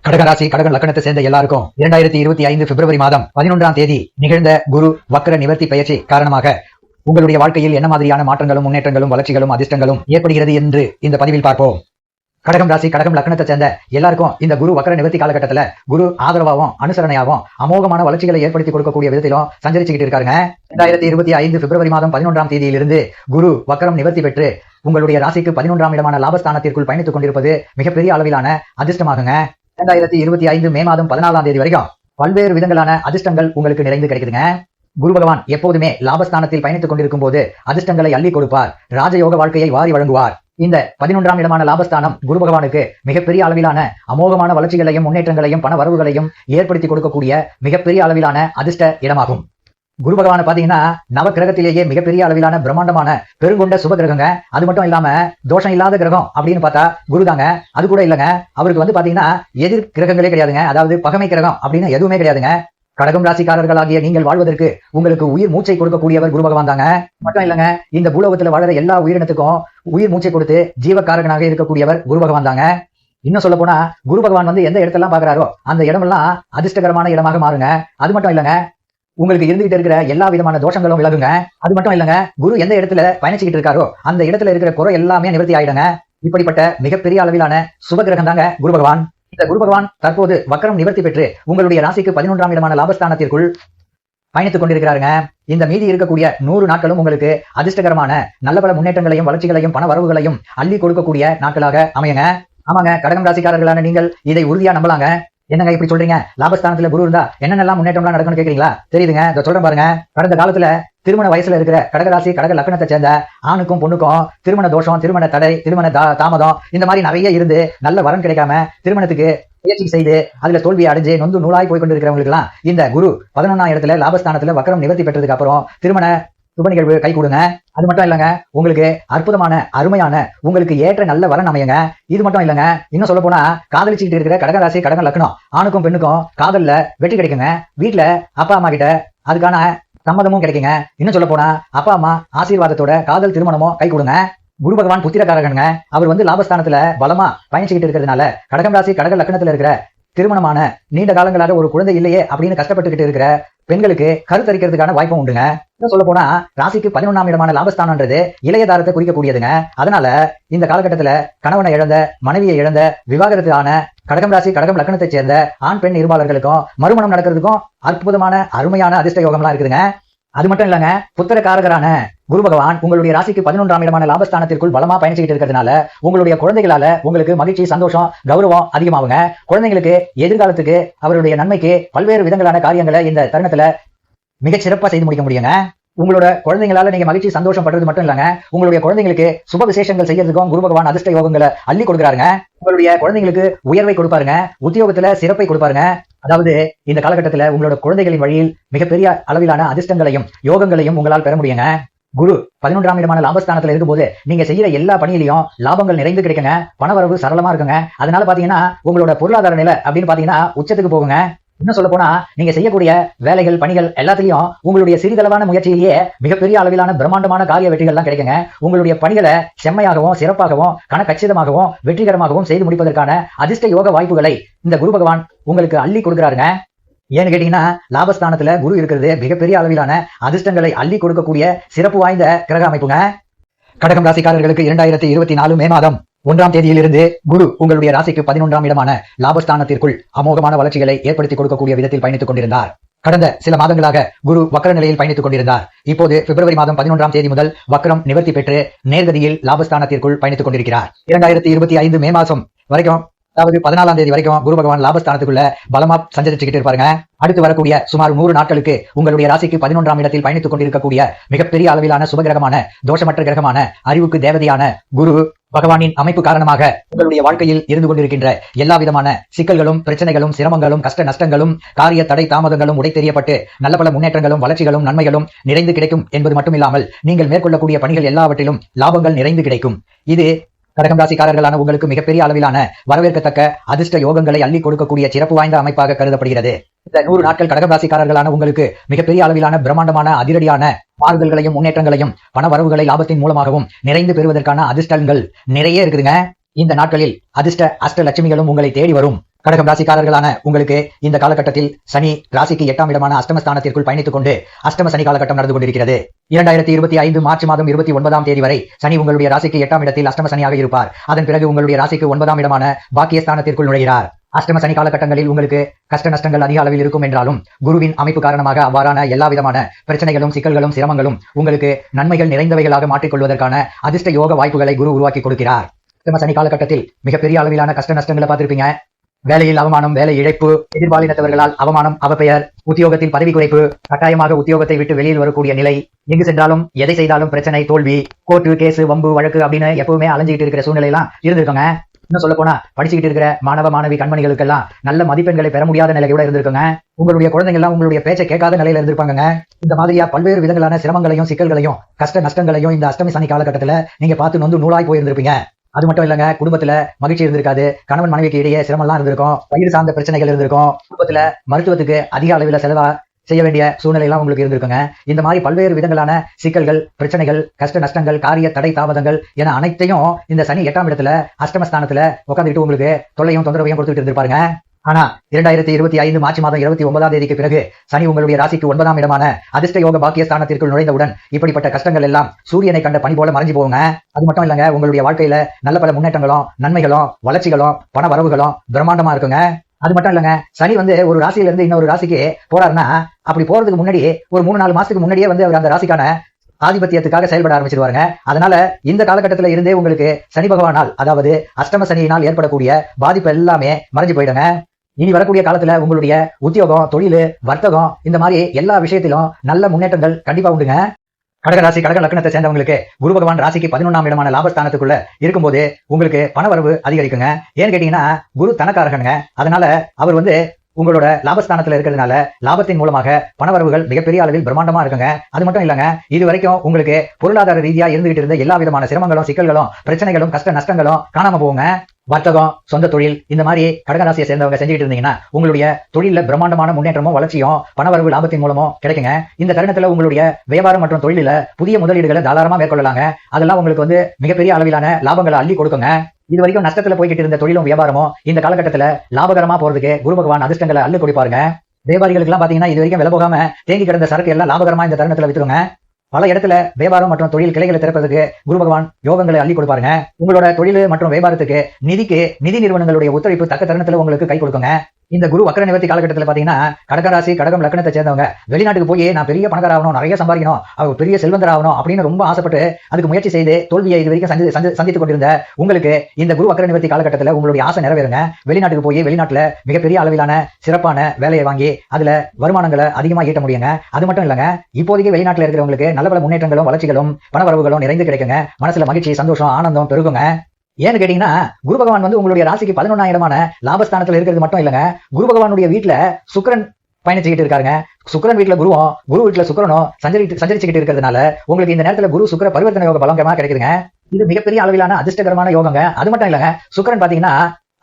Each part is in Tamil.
கடகராசி கடகம் லக்னத்தை சேர்ந்த எல்லாருக்கும் 2025 பிப்ரவரி மாதம் 11ஆம் தேதி நிகழ்ந்த குரு வக்ர நிவர்த்தி பயிற்சி காரணமாக உங்களுடைய வாழ்க்கையில் என்ன மாதிரியான மாற்றங்களும் முன்னேற்றங்களும் வளர்ச்சிகளும் அதிர்ஷ்டங்களும் ஏற்படுகிறது என்று இந்த பதிவில் பார்ப்போம். கடகம் ராசி கடகம் லக்னத்தை சேர்ந்த எல்லாருக்கும் இந்த குரு வக்ர நிவர்த்தி காலகட்டத்தில் குரு ஆதரவாகவும் அனுசரணையாகவும் அமோகமான வளர்ச்சிகளை ஏற்படுத்தி கொடுக்கக்கூடிய விதத்திலும் சஞ்சரிச்சுக்கிட்டு இருக்காருங்க. 2025 பிப்ரவரி மாதம் 11ஆம் தேதியிலிருந்து குரு வக்ரம் நிவர்த்தி பெற்று உங்களுடைய ராசிக்கு 11ஆம் இடமான லாபஸ்தானத்திற்குள் பயணித்துக் கொண்டிருப்பது மிகப்பெரிய அளவிலான அதிர்ஷ்டமாகுங்க. 2025 மே மாதம் 14ஆம் தேதி வரைக்கும் பல்வேறு விதங்களான அதிர்ஷ்டங்கள் உங்களுக்கு நிறைந்து கிடைக்குதுங்க. குரு பகவான் எப்போதுமே லாபஸ்தானத்தில் பயணித்துக் கொண்டிருக்கும் போது அதிர்ஷ்டங்களை அள்ளி கொடுப்பார், ராஜயோக வாழ்க்கையை வாரி வழங்குவார். இந்த 11ஆம் இடமான லாபஸ்தானம் குரு பகவானுக்கு மிகப்பெரிய அளவிலான அமோகமான வளர்ச்சிகளையும் முன்னேற்றங்களையும் பண வரவுகளையும் ஏற்படுத்தி கொடுக்கக்கூடிய மிகப்பெரிய அளவிலான அதிர்ஷ்ட இடமாகும். குரு பகவான் பாத்தீங்கன்னா நவ கிரகத்திலேயே மிகப்பெரிய அளவிலான பிரம்மாண்டமான பெருங்கொண்ட சுப கிரகங்க. அது மட்டும் இல்லாம தோஷம் இல்லாத கிரகம் அப்படின்னு பார்த்தா குரு தாங்க. அது கூட இல்லைங்க, அவருக்கு பாத்தீங்கன்னா எதிர் கிரகங்களே கிடையாதுங்க, அதாவது பகமை கிரகம் அப்படின்னு எதுவுமே கிடையாதுங்க. கடகம் ராசிக்காரர்களாகிய நீங்கள் வாழ்வதற்கு உங்களுக்கு உயிர் மூச்சை கொடுக்கக்கூடியவர் குரு பகவான் தாங்க. மட்டும் இல்லைங்க, இந்த பூலோகத்துல வாழற எல்லா உயிரினத்துக்கும் உயிர் மூச்சை கொடுத்து ஜீவக்காரகனாக இருக்கக்கூடியவர் குரு பகவான் தாங்க. இன்னும் சொல்ல போனா குரு பகவான் எந்த இடத்தெல்லாம் பாக்குறாரோ அந்த இடமெல்லாம் அதிர்ஷ்டகரமான இடமாக மாறுங்க. அது மட்டும் இல்லைங்க, உங்களுக்கு இருந்துகிட்டு இருக்கிற எல்லா விதமான தோஷங்களும் விலகுங்க. அது மட்டும் இல்லைங்க, குரு எந்த இடத்துல பயணிச்சுக்கிட்டு இருக்காரோ அந்த இடத்துல இருக்கிற குறை எல்லாமே நிவர்த்தி ஆயிடுங்க. இப்படிப்பட்ட மிகப்பெரிய அளவிலான சுபகிரகம் தாங்க குரு பகவான். இந்த குரு பகவான் தற்போது வக்ரம் நிவர்த்தி பெற்று உங்களுடைய ராசிக்கு 11ஆம் இடமான லாபஸ்தானத்திற்குள் பயணித்துக் கொண்டிருக்கிறாருங்க. இந்த மீதி இருக்கக்கூடிய 100 நாட்களும் உங்களுக்கு அதிர்ஷ்டகரமான நல்ல பல முன்னேற்றங்களையும் வளர்ச்சிகளையும் பண வரவுகளையும் அள்ளி கொடுக்கக்கூடிய நாட்களாக அமையுங்க. ஆமாங்க, கடகம் ராசிக்காரர்களான நீங்கள் இதை உறுதியா நம்பலாங்க. என்னங்க இப்படி சொல்றீங்க, லாபஸ்தானத்துல குரு இருந்தா என்னென்னலாம் முன்னேற்றம்லாம் நடக்கும்னு கேக்குறீங்களா? தெரியுதுங்க, இதை சொல்றேன் பாருங்க. கடந்த காலத்துல திருமண வயசுல இருக்கிற கடகராசி கடக லக்னத்தை சேர்ந்த ஆணுக்கும் பொண்ணுக்கும் திருமண தோஷம், திருமண தடை, திருமண தாமதம் இந்த மாதிரி நிறைய இருந்து நல்ல வரன் கிடைக்காம திருமணத்துக்கு முயற்சி செய்து அதுல தோல்வியை அடைஞ்சு நொந்து நூலாய் போய் கொண்டிருக்கிறவங்களுக்கு எல்லாம் இந்த குரு 11ஆம் இடத்துல லாபஸ்தானத்துல வக்ரம் நிவர்த்தி பெற்றதுக்கு அப்புறம் திருமண சுப நிகழ்வு கை கூடுங்க. அது மட்டும் இல்லைங்க, உங்களுக்கு அற்புதமான அருமையான உங்களுக்கு ஏற்ற நல்ல வரன் அமையுங்க. இது மட்டும் இல்லைங்க, இன்னும் சொல்ல போனா காதலிச்சுக்கிட்டு இருக்கிற கடகராசி கடக லக்னம் ஆணுக்கும் பெண்ணுக்கும் காதல்ல வெற்றி கிடைக்குங்க. வீட்டுல அப்பா அம்மா கிட்ட அதுக்கான சம்மதமும் கிடைக்குங்க. இன்னும் சொல்ல போனா அப்பா அம்மா ஆசீர்வாதத்தோட காதல் திருமணமும் கை கொடுங்க. குரு பகவான் புத்திரக்காரகனுங்க. அவர் லாபஸ்தானத்துல பலமா பயணிச்சுக்கிட்டு இருக்கிறதுனால கடகம் ராசி கடக லக்னத்துல இருக்கிற திருமணமான நீண்ட காலங்களாக ஒரு குழந்தை இல்லையே அப்படின்னு கஷ்டப்பட்டுக்கிட்டு இருக்கிற பெண்களுக்கு கருத்தரிக்கிறதுக்கான வாய்ப்பும் உண்டுங்க. சொல்ல போனா ராசிக்கு 11ஆம் இடமான லாபஸ்தானம்ன்றது இளையதாரத்தை குறிக்கக்கூடியதுங்க. அதனால இந்த காலகட்டத்துல கணவனை இழந்த, மனைவியை இழந்த, விவாகரத்து ஆன கடகம் ராசி கடகம் லக்னத்தை சேர்ந்த ஆண் பெண் இருபாளர்களுக்கும் மறுமணம் நடக்கிறதுக்கும் அற்புதமான அருமையான அதிர்ஷ்ட யோகம்லாம் இருக்குதுங்க. அது மட்டும் இல்லங்க, புத்திரக்காரகரான குரு பகவான் உங்களுடைய ராசிக்கு 11ஆம் இடமான லாபஸ்தானத்திற்குள் பலமா பயணிச்சுக்கிட்டு இருக்கிறதுனால உங்களுடைய குழந்தைகளால உங்களுக்கு மகிழ்ச்சி, சந்தோஷம், கௌரவம் அதிகமாகுங்க. குழந்தைங்களுக்கு எதிர்காலத்துக்கு அவருடைய நன்மைக்கு பல்வேறு விதங்களான காரியங்களை இந்த தருணத்துல மிகச் சிறப்பா செய்து முடிக்க முடியுங்க. உங்களோட குழந்தைங்களால நீங்க மகிழ்ச்சி சந்தோஷம் படுறது மட்டும் இல்லங்க, உங்களுடைய குழந்தைங்களுக்கு சுப விசேஷங்கள் செய்யறதுக்கும் குரு பகவான் அதிர்ஷ்ட யோகங்களை அள்ளி கொடுக்குறாருங்க. உங்களுடைய குழந்தைங்களுக்கு உயர்வை கொடுப்பாருங்க, உத்தியோகத்துல சிறப்பை கொடுப்பாருங்க. அதாவது இந்த காலகட்டத்துல உங்களோட குழந்தைகளின் வழியில் மிகப்பெரிய அளவிலான அதிர்ஷ்டங்களையும் யோகங்களையும் உங்களால் பெற முடியுங்க. குரு 11ஆம் இடமான லாபஸ்தானத்துல இருக்கும்போது நீங்க செய்யற எல்லா பணியிலையும் லாபங்கள் நிறைந்து கிடைக்குங்க. பணவரவு சரளமா இருக்குங்க. அதனால பாத்தீங்கன்னா உங்களோட பொருளாதார நிலை அப்படின்னு பாத்தீங்கன்னா உச்சத்துக்கு போகுங்க. இன்னும் சொல்ல போனா நீங்க செய்யக்கூடிய வேலைகள், பணிகள் எல்லாத்திலையும் உங்களுடைய சிறிதளவான முயற்சியிலேயே மிகப்பெரிய அளவிலான பிரம்மாண்டமான காரிய வெற்றிகள்லாம் கிடைக்குங்க. உங்களுடைய பணிகளை செம்மையாகவும் சிறப்பாகவும் கணக்கச்சிதமாகவும் வெற்றிகரமாகவும் செய்து முடிப்பதற்கான அதிர்ஷ்ட யோக வாய்ப்புகளை இந்த குரு பகவான் உங்களுக்கு அள்ளி கொடுக்குறாருங்க. ஏன்னு கேட்டீங்கன்னா லாபஸ்தானத்துல குரு இருக்கிறது மிகப்பெரிய அளவிலான அதிர்ஷ்டங்களை அள்ளி கொடுக்கக்கூடிய சிறப்பு வாய்ந்த கிரக அமைப்புங்க. கடகம் ராசிக்காரர்களுக்கு 2024 மே மாதம் 1ஆம் தேதியிலிருந்து குரு உங்களுடைய ராசிக்கு 11ஆம் இடமான லாபஸ்தானத்திற்குள் அமோகமான வளர்ச்சிகளை ஏற்படுத்தி கொடுக்கக்கூடிய விதத்தில் பயணித்துக் கொண்டிருந்தார். கடந்த சில மாதங்களாக குரு வக்ர நிலையில் பயணித்துக் கொண்டிருந்தார். இப்போது பிப்ரவரி மாதம் 11ஆம் தேதி முதல் வக்ரம் நிவர்த்தி பெற்று நேர்கதியில் லாபஸ்தானத்திற்குள் பயணித்துக் கொண்டிருக்கிறார். 2025 மே மாதம் வரைக்கும், அதாவது 14ஆம் தேதி வரைக்கும் குரு பகவான் லாபஸ்தானத்துக்குள்ள பலமா சஞ்சரிச்சுக்கிட்டு இருப்பாருங்க. அடுத்து வரக்கூடிய சுமார் 100 நாட்களுக்கு உங்களுடைய ராசிக்கு 11ஆம் இடத்தில் பயணித்துக் கொண்டிருக்கக்கூடிய மிகப்பெரிய அளவிலான சுபகிரகமான தோஷமற்ற கிரகமான அறிவுக்கு தேவதையான குரு பகவானின் அமைப்பு காரணமாக உங்களுடைய வாழ்க்கையில் இருந்து கொண்டிருக்கின்ற எல்லா விதமான சிக்கல்களும், பிரச்சனைகளும், சிரமங்களும், கஷ்ட நஷ்டங்களும், காரிய தடை தாமதங்களும் உடை தெரியப்பட்டு நல்ல பல முன்னேற்றங்களும் வளர்ச்சிகளும் நன்மைகளும் நிறைந்து கிடைக்கும் என்பது மட்டுமில்லாமல் நீங்கள் மேற்கொள்ளக்கூடிய பணிகள் எல்லாவற்றிலும் லாபங்கள் நிறைந்து கிடைக்கும். இது கடகம் ராசிக்காரர்களான உங்களுக்கு மிகப்பெரிய அளவிலான வரவேற்கத்தக்க அதிர்ஷ்ட யோகங்களை அள்ளி கொடுக்கக்கூடிய சிறப்பு வாய்ந்த அமைப்பாக கருதப்படுகிறது. இந்த 100 நாட்கள் கடகம் ராசிக்காரர்களான உங்களுக்கு மிகப்பெரிய அளவிலான பிரம்மாண்டமான அதிரடியான மாறுதல்களையும் முன்னேற்றங்களையும் பண வரவுகளை லாபத்தின் மூலமாகவும் நிறைந்து பெறுவதற்கான அதிர்ஷ்டங்கள் நிறைய இருக்குதுங்க. இந்த நாட்களில் அதிர்ஷ்ட அஷ்ட லட்சுமிகளும் உங்களை தேடி வரும். கடகம் ராசிக்காரர்களான உங்களுக்கு இந்த காலகட்டத்தில் சனி ராசிக்கு 8ஆம் இடமான அஷ்டமஸ்தானத்திற்குள் பயணித்துக் கொண்டு அஷ்டம சனி காலகட்டம் நடந்து கொண்டிருக்கிறது. 2025 மார்ச் மாதம் 29ஆம் தேதி வரை சனி உங்களுடைய ராசிக்கு 8ஆம் இடத்தில் அஷ்டம சனியாக இருப்பார். அதன் பிறகு உங்களுடைய ராசிக்கு 9ஆம் இடமான பாக்கியஸ்தானத்திற்குள் நுழைகிறார். அஷ்டம சனி காலகட்டங்களில் உங்களுக்கு கஷ்ட நஷ்டங்கள் அதிக அளவில் இருக்கும் என்றாலும் குருவின் அமைப்பு காரணமாக அவ்வாறான எல்லா விதமான பிரச்சனைகளும் சிக்கல்களும் சிரமங்களும் உங்களுக்கு நன்மைகள் நிறைந்தவைகளாக மாற்றிக்கொள்வதற்கான அதிர்ஷ்ட யோக வாய்ப்புகளை குரு உருவாக்கி கொடுக்கிறார். அஷ்டம சனி காலகட்டத்தில் மிகப்பெரிய அளவிலான கஷ்ட நஷ்டங்களை பார்த்திருப்பீங்க. வேலையில் அவமானம், வேலை இழப்பு, எதிர்பாலினத்தவர்களால் அவமானம், அவப்பெயர், உத்தியோகத்தில் பதவி குறைப்பு, கட்டாயமாக உத்தியோகத்தை விட்டு வெளியில் வரக்கூடிய நிலை, எங்கு சென்றாலும் எதை செய்தாலும் பிரச்சனை, தோல்வி, கோர்ட்டு கேசு, வம்பு வழக்கு அப்படின்னு எப்பவுமே அலைஞ்சிட்டு இருக்கிற சூழ்நிலையெல்லாம் இருந்திருக்காங்க. இன்னும் சொல்ல போனா படிச்சுக்கிட்டு இருக்கிற மாணவ மாணவி கண்மணிகளுக்கெல்லாம் நல்ல மதிப்பெண்களை பெற முடியாத நிலை கூட இருந்திருக்குங்க. உங்களுடைய குழந்தைங்க எல்லாம் உங்களுடைய பேச்சை கேட்காத நிலையில இருந்திருப்பாங்க. இந்த மாதிரியா பல்வேறு விதங்களான சிரமங்களையும் சிக்கல்களையும் கஷ்ட நஷ்டங்களையும் இந்த அஷ்டமி சனி காலகட்டத்துல நீங்க பார்த்து நொந்து நூலாய் போயிருந்திருப்பீங்க. அது மட்டும் இல்லைங்க, குடும்பத்துல மகிழ்ச்சி இருந்திருக்காது. கணவன் மனைவிக்கு இடையே சிரமம்லாம் இருந்திருக்கும். வயிறு சார்ந்த பிரச்சனைகள் இருந்திருக்கும். குடும்பத்துல மருத்துவத்துக்கு அதிக அளவில் செலவா செய்ய வேண்டிய சூழ்நிலை எல்லாம் உங்களுக்கு இருந்திருக்குங்க. இந்த மாதிரி பல்வேறு விதங்களான சிக்கல்கள், பிரச்சனைகள், கஷ்ட நஷ்டங்கள், காரிய தடை தாமதங்கள் என அனைத்தையும் இந்த சனி 8ஆம் இடத்துல அஷ்டமஸ்தானத்துல உட்காந்துட்டு உங்களுக்கு தொல்லையும் தொந்தரவையும் கொடுத்துட்டு இருந்திருப்பாருங்க. ஆனா 2025 மார்ச் மாதம் 29ஆம் தேதிக்கு பிறகு சனி உங்களுடைய ராசிக்கு 9ஆம் இடமான அதிர்ஷ்ட யோக பாக்கிய ஸ்தானத்திற்குள் நுழைந்தவுடன் இப்படிப்பட்ட கஷ்டங்கள் எல்லாம் சூரியனை கண்ட பனி போல மறைஞ்சு போகுங்க. அது மட்டும் இல்லைங்க, உங்களுடைய வாழ்க்கையில நல்ல பல முன்னேற்றங்களும் நன்மைகளும் வளர்ச்சிகளும் பண வரவுகளும் பிரம்மாண்டமா இருக்குங்க. அது மட்டும் இல்லைங்க, சனி ஒரு ராசியில இருந்து இன்னொரு ராசிக்கு போறாருன்னா அப்படி போறதுக்கு முன்னாடி ஒரு 3-4 மாசத்துக்கு முன்னாடியே அவர் அந்த ராசிக்கான ஆதிபத்தியத்துக்காக செயல்பட ஆரம்பிச்சிருவாருங்க. அதனால இந்த காலகட்டத்துல இருந்தே உங்களுக்கு சனி பகவானால், அதாவது அஷ்டம சனியினால் ஏற்படக்கூடிய பாதிப்பு எல்லாமே மறைஞ்சு போயிடுங்க. இனி வரக்கூடிய காலத்துல உங்களுடைய உத்தியோகம், தொழில், வர்த்தகம் இந்த மாதிரி எல்லா விஷயத்திலும் நல்ல முன்னேற்றங்கள் கண்டிப்பா உண்டுங்க. கடக ராசி கடக லக்னத்தை சேர்ந்தவங்களுக்கு குரு பகவான் ராசிக்கு 11ஆம் இடமான லாபஸ்தானத்துக்குள்ள இருக்கும்போது உங்களுக்கு பணவரவு அதிகரிக்குங்க. ஏன்னு கேட்டீங்கன்னா குரு தனக்காரகனுங்க. அதனால அவர் உங்களோட லாபஸ்தானத்துல இருக்கிறதுனால லாபத்தின் மூலமாக பணவரவுகள் மிகப்பெரிய அளவில் பிரம்மாண்டமா இருக்குங்க. அது மட்டும் இல்லங்க, இது வரைக்கும் உங்களுக்கு பொருளாதார ரீதியா இருந்துகிட்டு இருந்த எல்லா விதமான சிரமங்களும் சிக்கல்களும் பிரச்சனைகளும் கஷ்ட நஷ்டங்களும் காணாம போகுங்க. வர்த்தகம், சொந்த தொழில் இந்த மாதிரி கடகராசியை சேர்ந்தவங்க செஞ்சுக்கிட்டு இருந்தீங்கன்னா உங்களுடைய தொழில பிரம்மாண்டமான முன்னேற்றமும் வளர்ச்சியும் பணவரவு லாபத்தின் மூலமும் கிடைக்குங்க. இந்த தருணத்துல உங்களுடைய வியாபாரம் மற்றும் தொழில புதிய முதலீடுகளை தாராளமா மேற்கொள்ளலாங்க. அதெல்லாம் உங்களுக்கு மிகப்பெரிய அளவிலான லாபங்களை அள்ளி கொடுக்குங்க. இது வரைக்கும் நஷ்டத்துல போய்கிட்டு இருந்த தொழிலும் வியாபாரமும் இந்த காலகட்டத்துல லாபகரமா போறதுக்கு குரு பகவான் அதிர்ஷ்டங்களை அள்ளி கொடுப்பாருங்க. வியாபாரிகளுக்கு எல்லாம் பாத்தீங்கன்னா இது வரைக்கும் விலை போகாம தேங்கி கிடந்த சரக்கு எல்லாம் லாபகரமா இந்த தருணத்துல வித்துருங்க. பல இடத்துல வியாபாரம் மற்றும் தொழில் கிளைகளை திறப்பதற்கு குரு பகவான் யோகங்களை அள்ளி கொடுப்பாருங்க. உங்களோட தொழில் மற்றும் வியாபாரத்துக்கு நிதி நிறுவனங்களுடைய ஒத்துழைப்பு தக்க தருணத்துல உங்களுக்கு கை கொடுக்குங்க. இந்த குரு வக்கர நிவர்த்தி காலகட்டத்தில் பாத்தீங்கன்னா கடகராசி கடகம் லக்னத்தை சேர்ந்தவங்க வெளிநாட்டுக்கு போய் நான் பெரிய பணக்கார ஆகணும், நிறைய சம்பாதிக்கணும், அவர் பெரிய செல்வந்தர் ஆகணும் அப்படின்னு ரொம்ப ஆசைப்பட்டு அதுக்கு முயற்சி செய்து தோல்வியை இது வரைக்கும் சந்தித்துக் கொண்டிருந்த உங்களுக்கு இந்த குரு வக்கர நிவர்த்தி காலகட்டத்தில் உங்களுடைய ஆசை நிறைவேறுங்க. வெளிநாட்டுக்கு போய் வெளிநாட்டுல மிகப்பெரிய அளவிலான சிறப்பான வேலையை வாங்கி அதுல வருமானங்களை அதிகமா ஈட்ட முடியுங்க. அது மட்டும் இல்லங்க, இப்போதைக்கு வெளிநாட்டுல இருக்கிறவங்களுக்கு நல்ல பல முன்னேற்றங்களும் வளர்ச்சிகளும் பண வரவுகளும் நிறைந்து கிடைக்குங்க. மனசுல மகிழ்ச்சி, சந்தோஷம், ஆனந்தம் பெருகுங்க. ஏன்னு கேட்டீங்கன்னா குரு பகவான் உங்களுடைய ராசிக்கு 11ஆம் இடமான லாபஸ்தானத்துல இருக்கிறது மட்டும் இல்லங்க, குரு பகவானுடைய வீட்டுல சுக்கிரன் பயணிச்சுக்கிட்டு இருக்காருங்க. சுக்கிரன் வீட்டுல குருவும் குரு வீட்டுல சுக்கிரனும் சஞ்சரிச்சுக்கிட்டு இருக்கிறதுனால உங்களுக்கு இந்த நேரத்துல குரு சுக்கிர பரிவர்த்தனை யோக பலங்கமா கிடைக்குதுங்க. இது மிகப்பெரிய அளவிலான அதிர்ஷ்டகரமான யோகங்க. அது மட்டும் இல்லங்க, சுக்கிரன் பாத்தீங்கன்னா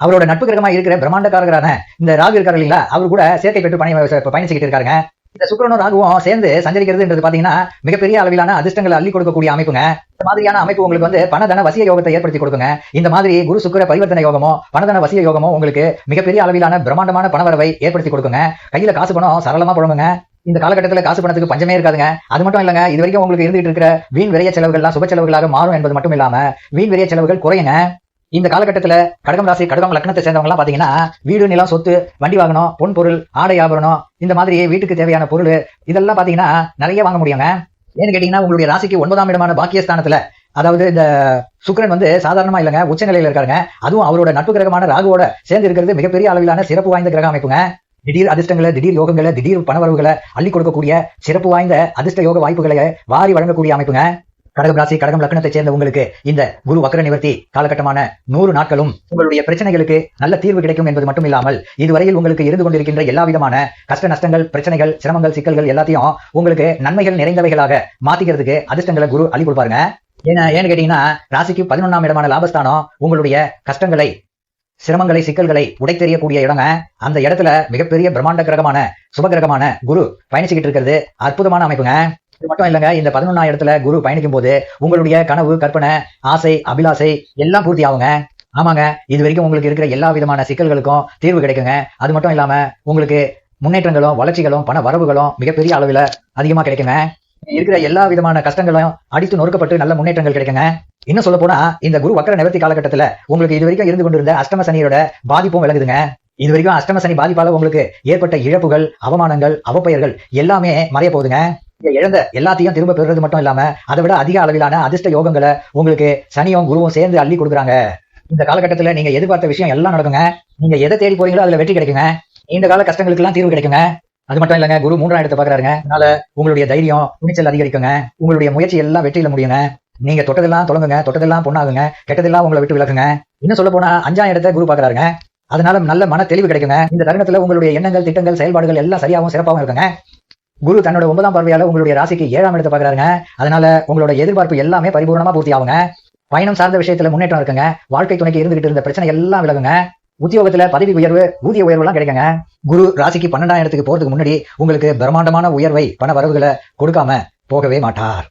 அவரோட நட்பு கிரகமா இருக்கிற பிரம்மாண்டக்காரரான இந்த ராகு இருக்காரு இல்லைங்களா, அவர் கூட சேர்க்கை பெற்று பயணிச்சுக்கிட்டு இருக்காருங்க. இந்த சுக்கிரனும் ராகுவும் சேர்ந்து சஞ்சரிக்கிறதுன்றது பாத்தீங்கன்னா மிகப்பெரிய அளவிலான அதிர்ஷ்டங்களை அள்ளி கொடுக்கக்கூடிய அமைப்புங்க. இந்த மாதிரியான அமைப்பு உங்களுக்கு பணதன வசிய யோகத்தை ஏற்படுத்தி கொடுக்குங்க. இந்த மாதிரி குரு சுக்கிர பரிவர்த்தனை யோகமோ பணதன வசிய யோகமோ உங்களுக்கு மிகப்பெரிய அளவிலான பிரம்மாண்டமான பணவரவை ஏற்படுத்தி கொடுக்குங்க. கையில காசு பணம் சரளமா போடுங்க. இந்த காலகட்டத்தில் காசு பணத்துக்கு பஞ்சமே இருக்காதுங்க. அது மட்டும் இல்லங்க, இது வரைக்கும் உங்களுக்கு இருந்துட்டு இருக்கிற வீண் விரைய செலவுகள்லாம் சுப செலவுகளாக மாறும் என்பது மட்டும் இல்லாம வீண் விரைய செலவுகள் குறையுங்க. இந்த காலகட்டத்துல கடகம் ராசி கடகம் லக்னத்தை சேர்ந்தவங்க எல்லாம் பாத்தீங்கன்னா வீடு, நிலம், சொத்து, வண்டி வாங்கணும், பொன் பொருள், ஆடை ஆபரணம் இந்த மாதிரி வீட்டுக்கு தேவையான பொருள் இதெல்லாம் பாத்தீங்கன்னா நிறைய வாங்க முடியுங்க. ஏன்னு கேட்டீங்கன்னா உங்களுடைய ராசிக்கு 9ஆம் இடமான பாக்கியஸ்தானத்துல, அதாவது இந்த சுக்கிரன் சாதாரணமா இல்லைங்க, உச்சநிலையில இருக்காருங்க. அதுவும் அவரோட நட்பு கிரகமான ராகுவோட சேர்ந்து இருக்கிறது மிகப்பெரிய அளவிலான சிறப்பு வாய்ந்த கிரக அமைப்புங்க. திடீர் அதிர்ஷ்டங்களை, திடீர் யோகங்களை, திடீர் பணவரவுகளை அள்ளி கொடுக்கக்கூடிய சிறப்பு வாய்ந்த அதிர்ஷ்ட யோக வாய்ப்புகளை வாரி வழங்கக்கூடிய அமைப்புங்க. கடகம் ராசி கடகம் லக்னத்தை சேர்ந்த உங்களுக்கு இந்த குரு வக்கர நிவர்த்தி காலகட்டமான 100 நாட்களும் உங்களுடைய பிரச்சனைகளுக்கு நல்ல தீர்வு கிடைக்கும் என்பது மட்டும் இல்லாமல் இதுவரையில் உங்களுக்கு இருந்து கொண்டிருக்கின்ற எல்லா விதமான கஷ்ட நஷ்டங்கள், பிரச்சனைகள், சிரமங்கள், சிக்கல்கள் எல்லாத்தையும் உங்களுக்கு நன்மைகள் நிறைந்தவைகளாக மாத்திக்கிறதுக்கு அதிர்ஷ்டங்களை குரு அள்ளி கொடுப்பாருங்க. ஏன்னு கேட்டீங்கன்னா ராசிக்கு 11ஆம் இடமான லாபஸ்தானம் உங்களுடைய கஷ்டங்களை, சிரமங்களை, சிக்கல்களை உடைத்தெறியக்கூடிய இடங்க. அந்த இடத்துல மிகப்பெரிய பிரம்மாண்ட கிரகமான சுபகிரகமான குரு பயணிச்சுக்கிட்டு இருக்கிறது அற்புதமான அமைப்புங்க. இது மட்டும் இல்லைங்க, இந்த 11ஆம் இடத்துல குரு பயணிக்கும் போது உங்களுடைய கனவு, கற்பனை, ஆசை, அபிலாசை எல்லாம் பூர்த்தி ஆகுங்க. ஆமாங்க, இது வரைக்கும் உங்களுக்கு இருக்கிற எல்லா விதமான சிக்கல்களுக்கும் தீர்வு கிடைக்குங்க. அது மட்டும் இல்லாம உங்களுக்கு முன்னேற்றங்களும் வளர்ச்சிகளும் பண வரவுகளும் மிகப்பெரிய அளவில் அதிகமா கிடைக்குங்க. இருக்கிற எல்லா விதமான கஷ்டங்களும் அடித்து நொறுக்கப்பட்டு நல்ல முன்னேற்றங்கள் கிடைக்குங்க. இன்னும் சொல்ல போனா இந்த குரு வக்கர நிவர்த்தி காலகட்டத்துல உங்களுக்கு இது வரைக்கும் இருந்து கொண்டிருந்த அஷ்டம சனியோட பாதிப்பும் விலகுதுங்க. இது வரைக்கும் அஷ்டம சனி பாதிப்பால உங்களுக்கு ஏற்பட்ட இழப்புகள், அவமானங்கள், அவப்பெயர்கள் எல்லாமே மறைய போகுதுங்க. இழந்த எல்லாத்தையும் திரும்ப பெறுறது மட்டும் இல்லாம அதை விட அதிக அளவிலான அதிர்ஷ்ட யோகங்களை உங்களுக்கு சனியும் குருவும் சேர்ந்து அள்ளி கொடுக்குறாங்க. இந்த காலகட்டத்துல நீங்க எதிர்பார்த்த விஷயம் எல்லாம் நடக்குங்க. நீங்க எதை தேடி போறீங்களோ அதுல வெற்றி கிடைக்குங்க. நீண்ட கால கஷ்டங்களுக்கு எல்லாம் தீர்வு கிடைக்குங்க. அது மட்டும் இல்லைங்க, குரு 3ஆம் இடத்தை பாக்குறாருங்க. அதனால உங்களுடைய தைரியம், துணிச்சல் அதிகரிக்குங்க. உங்களுடைய முயற்சி எல்லாம் வெற்றியில முடியுங்க. நீங்க தொட்டதெல்லாம் தொடங்குங்க, தொட்டதெல்லாம் பொண்ணாகுங்க, கெட்டதெல்லாம் உங்களை விட்டு விலகுங்க. இன்னும் சொல்ல போனா 5ஆம் இடத்தை குரு பாக்குறாருங்க. அதனால நல்ல மன தெளிவு கிடைக்குங்க. இந்த தருணத்துல உங்களுடைய எண்ணங்கள், திட்டங்கள், செயல்பாடுகள் எல்லாம் சரியாகவும் சிறப்பாகவும் இருக்குங்க. குரு தன்னோட 9ஆம் பார்வையால உங்களுடைய ராசிக்கு 7ஆம் இடத்தை பாக்குறாருங்க. அதனால உங்களோட எதிர்பார்ப்பு எல்லாமே பரிபூர்ணமா பூர்த்தி ஆகுங்க. பயணம் சார்ந்த விஷயத்துல முன்னேற்றம் இருக்குங்க. வாழ்க்கை துணைக்கு இருந்துகிட்டு இருந்த பிரச்சனை எல்லாம் விலகுங்க. உத்தியோகத்துல பதவி உயர்வு, ஊதிய உயர்வு எல்லாம் கிடைக்குங்க. குரு ராசிக்கு 12ஆம் இடத்துக்கு போறதுக்கு முன்னாடி உங்களுக்கு பிரம்மாண்டமான உயர்வை, பண வரவுகளை கொடுக்காம போகவே மாட்டார்.